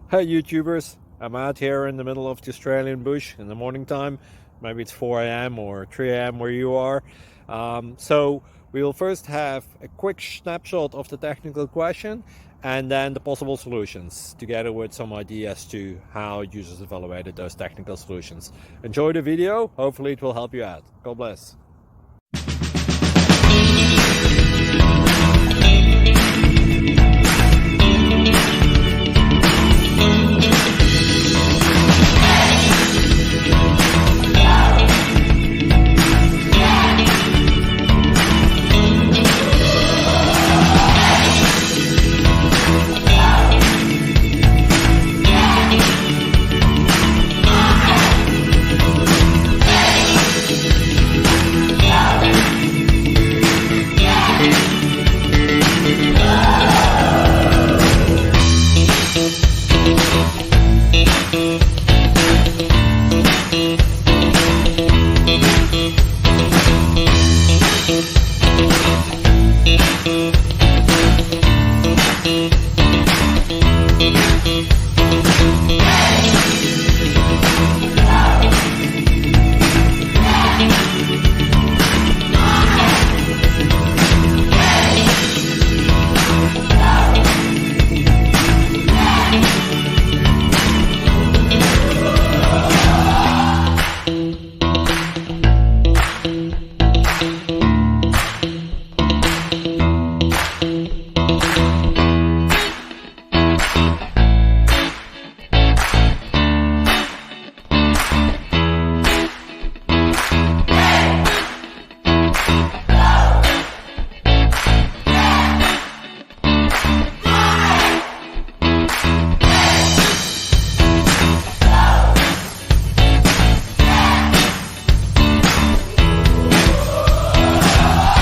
Hey YouTubers, I'm out here in the middle of the Australian bush in the morning time. Maybe it's 4 a.m. or 3 a.m. where you are. So we will first have a quick snapshot of the technical question and then the possible solutions, together with some ideas to how users evaluated those technical solutions. Enjoy the video, hopefully it will help you out. God bless.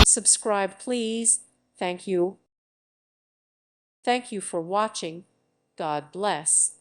Subscribe, please. Thank you. Thank you for watching. God bless.